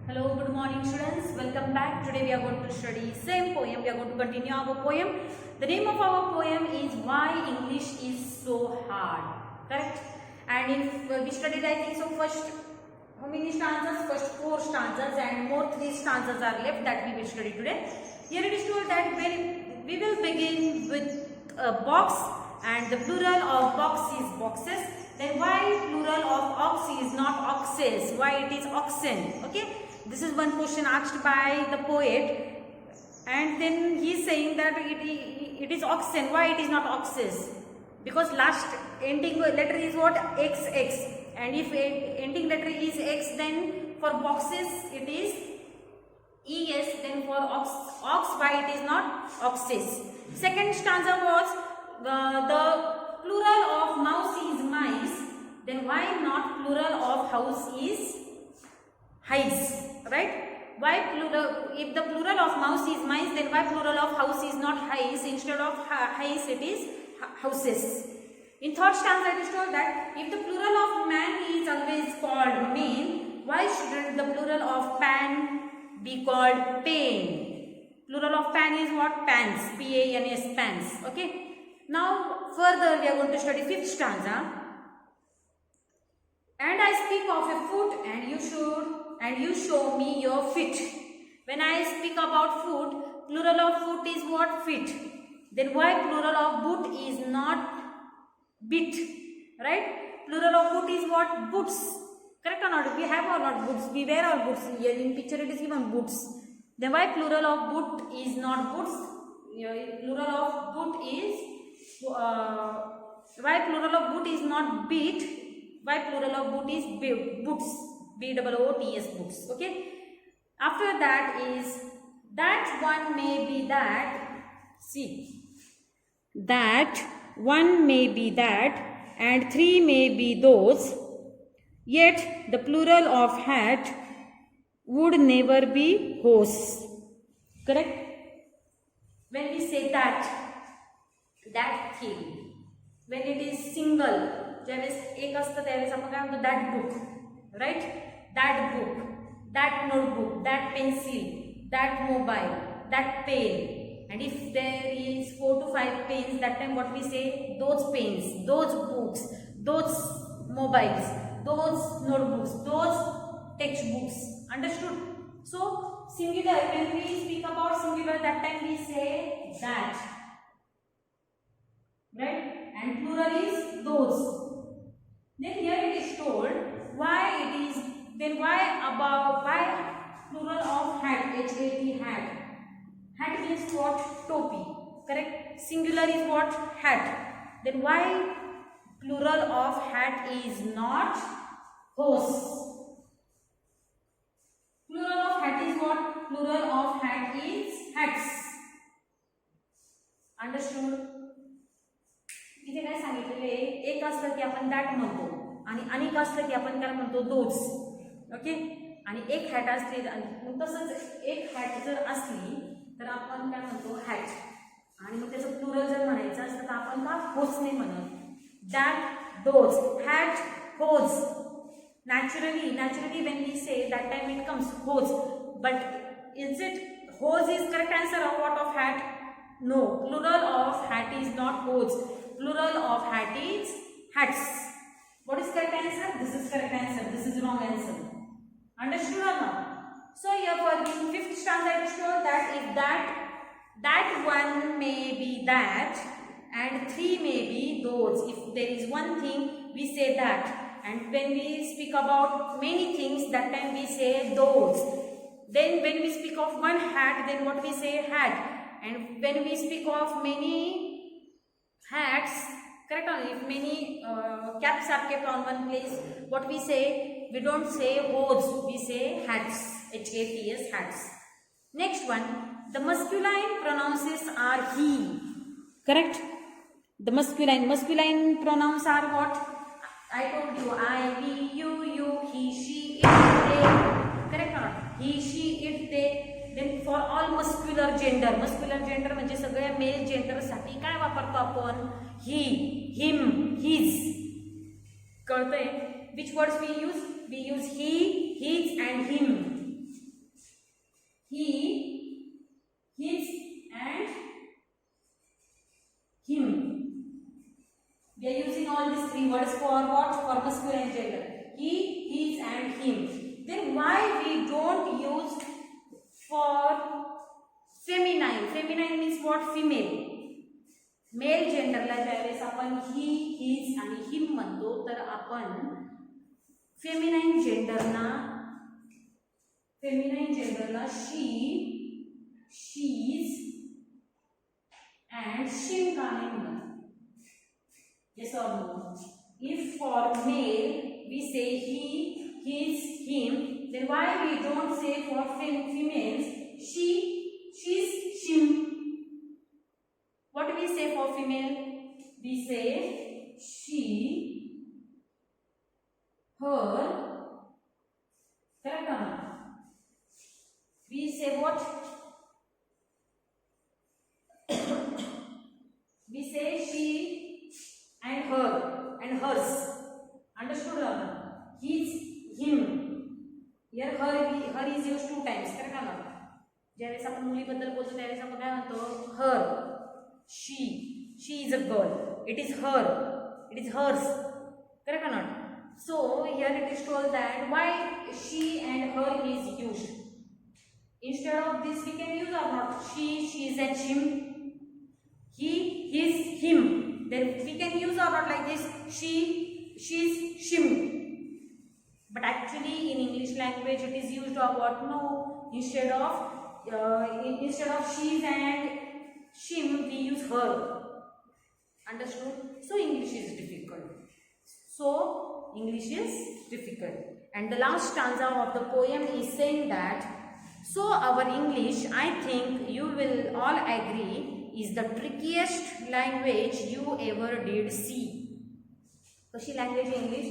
Hello, good morning students. Welcome back. Today we are going to study same poem. We are going to continue our poem. The name of our poem is Why English is So Hard. Correct? And if we studied, I think so, first how many stanzas? First 4 stanzas and more 3 stanzas are left that we will study today. Here it is told that we will begin with a box and the plural of box is boxes. Then why plural of ox is not oxes? Why it is oxen? Okay. This is one question asked by the poet, and then he is saying that it is oxen. Why it is not oxes? Because last ending letter is what? XX, and if ending letter is X, then for boxes it is ES, then for ox why it is not oxes. Second stanza was the plural of mouse is mice, then why not plural of house is highs, right? Why plural? If the plural of mouse is mice, then why plural of house is not highs? Instead of highs, it is houses. In third stanza, it is told that if the plural of man is always called man, why shouldn't the plural of pan be called pain? Plural of pan is what? Pans. P-A-N-S, pans. Okay. Now, further we are going to study fifth stanza. And I speak of a foot, and you show me your feet. When I speak about foot, plural of foot is what? Feet. Then why plural of boot is not bit? Right? Plural of boot is what? Boots. Correct or not? We have or not boots? We wear our boots. Here in picture it is given boots. Then why plural of boot is not boots? Plural of boot is why plural of boot is not beat? Why plural of boot is boots? B-O-O-T-S, boots. Okay. After that is that one may be that. See, that one may be that, and 3 may be those. Yet the plural of hat would never be hose. Correct? When we say that thing, when it is single, ज्यावेळेस एक असतं त्यावेळेस आपण काय म्हणतो that book, right? That book, that notebook, that pencil, that mobile, that pen. And if there is 4 to 5 pens, that time what we say? Those pens, those books, those mobiles, those notebooks, those textbooks. Understood? So singular, when we speak about singular, that time we say that, right? And plural is those. Then here it is told why it is, then why plural of hat, H-A-T, hat. Hat means what? Topi. Correct? Singular is what? Hat. Then why plural of hat is not hose? Plural of hat is what? Plural of hat is hats. Understood? इथे काय सांगितलेले एक असलं की आपण that म्हणतो आणि अनेक असलं की आपण काय म्हणतो दोज. ओके. आणि एक हॅट असली मग तसंच एक हॅट जर असली तर आपण काय म्हणतो हॅट, आणि मग त्याचं प्लुरल जर म्हणायचं असलं तर आपण का होज नाही म्हणत. That, those, hat, hose. naturally when we say that time it comes hose, but is it hose is correct answer of what? Of hat? No, plural of hat is not hose. Plural of hat is hats. What is correct answer? This is correct answer. This is wrong answer. Understood or not? So here for the fifth stanza it is told that if that one may be that, and 3 may be those. If there is one thing, we say that. And when we speak about many things, that time we say those. Then when we speak of one hat, then what we say? Hat. And when we speak of many hats, correct? If many caps are kept on one place, what we say? We don't say hose, we say hats. H-A-T-S, hats. Next one, the masculine pronouns are he. Correct? The masculine pronouns are what? I told you, I, we, you, he, she, it, they. Correct or not? He, she, it, they. Then for all muscular gender म्हणजे सगळ्या male gender साठी काय वापरतो आपण? he, him, his. कळतंय? Which words we use? We use he, his and him. he, his and him. We are using all these three words for what? For masculine gender. He, his and him. Then why we don't use for feminine? Feminine means what? Female. Male जेंडरला ज्यावेळेस आपण he, his आणि him म्हणतो तर आपण feminine जेंडरला she, she's and shim का नाही म्हणत? Yes or no? If for male we say he, his, him, then why we don't say for females she, she's, shim? What do we say for female? We say she, her. Correct or not? We say what? We say she and her and hers. Understood or not? His, him. Here her is used 2 times. Correct or not? ज्यावेळेस आपण मुलीबद्दल बोलतो त्यावेळेस आपण काय म्हणतो? Her. She is a girl. It is her. It is hers. Correct or not? So here it is told that why she and her is used. Instead of this we can use or not? She, she's and him. He, his, him. Then we can use or not like this? She, she's, shim. But actually in English language it is used of what? No. Instead of she's and shim we use her. Understood? So English is difficult. And the last stanza of the poem is saying that so our English, I think you will all agree, is the trickiest language you ever did see. Kashi language English?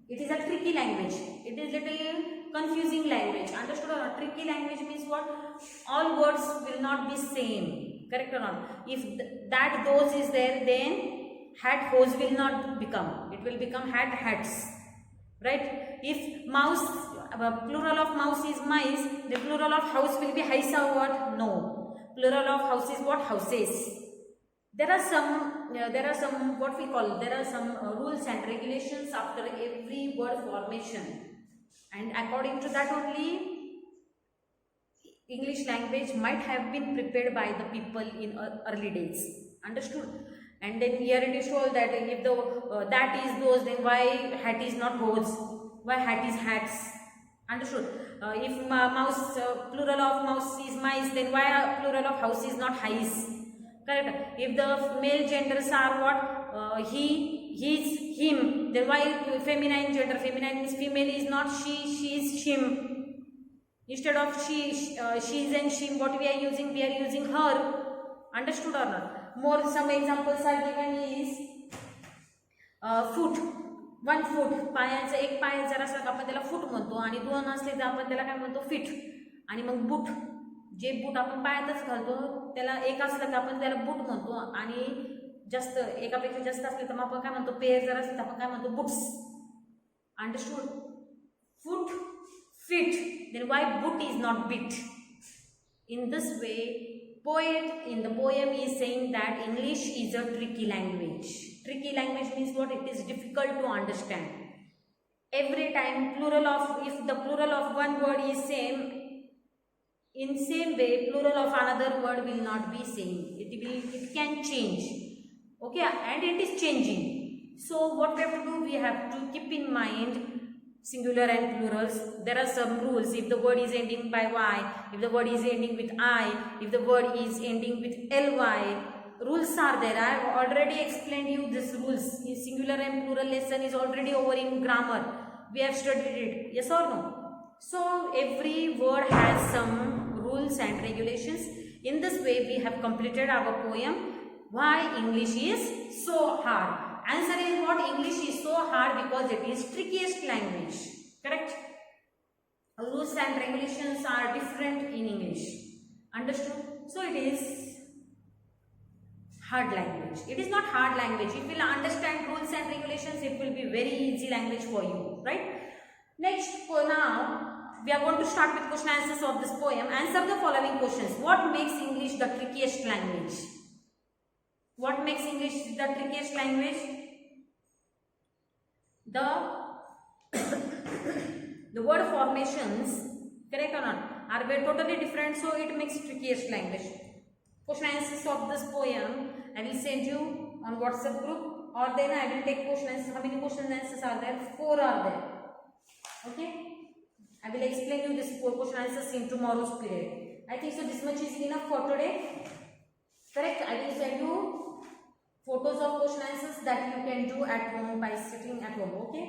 It is a tricky language. It is little confusing language. Understood or not? Tricky language means what? All words will not be same. Correct or not? If that those is there, then hat hose will not become. It will become hat hats. Right? If mouse, plural of mouse is mice, the plural of house will be haisa or what? No. Plural of house is what? Houses. There are some what we call, there are some rules and regulations after every word formation. And according to that only, English language might have been prepared by the people in early days. Understood? And then here it is told that if the that is those, then why hat is not hose? Why hat is hats? Understood? If mouse, plural of mouse is mice, then why plural of house is not highs? Correct? If the male genders are what? He, his, him, then why feminine gender? Feminine means female is not she, she is shim. Instead of she, she's and shim, what we are using her. Understood or not? More some examples are given is foot. 1 foot. पायाचा एक पाय जर असला तर आपण त्याला फूट म्हणतो आणि 2 असले तर आपण त्याला काय म्हणतो फीट. आणि मग बूट, जे बूट आपण पायातच घालतो त्याला एक असलं तर आपण त्याला बूट म्हणतो आणि जास्त एकापेक्षा जास्त असले तर आपण काय म्हणतो पेअर जर असले तर आपण काय म्हणतो boots. Understood? Foot, feet, then why boot is not bit? In this way, poet in the poem is saying that English is a tricky language. Tricky language means what? It is difficult to understand. Every time plural of, if the plural of one word is same, in same way plural of another word will not be same. It can change. Okay, and it is changing. So what we have to do? We have to keep in mind singular and plurals. There are some rules. If the word is ending by y, if the word is ending with I, if the word is ending with ly, rules are there. I have already explained you these rules. Singular and plural lesson is already over in grammar. We have studied it. Yes or no? So every word has some rules and regulations. In this way we have completed our poem. Why English is so hard? Answer is what? English is so hard because it is trickiest language. Correct? Rules and regulations are different in English. Understood? So it is hard language. It is not hard language. If you will understand rules and regulations, it will be very easy language for you. Right? Next, for now, we are going to start with question answers of this poem. Answer the following questions. What makes English the trickiest language? What makes English the trickiest language? The word formations, correct or not, are very totally different, so it makes trickiest language. Question answers of this poem I will send you on WhatsApp group, or then I will take question answers. How many question answers are there? 4 are there. Okay, I will explain you this 4 question answers in tomorrow's period. I think so this much is enough for today. Correct. I will send you photos of question answers that you can do at home by sitting at home. Okay,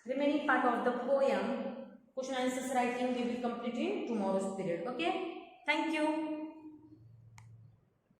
remaining part of the poem question answers writing we will complete in tomorrow's period. Okay, thank you.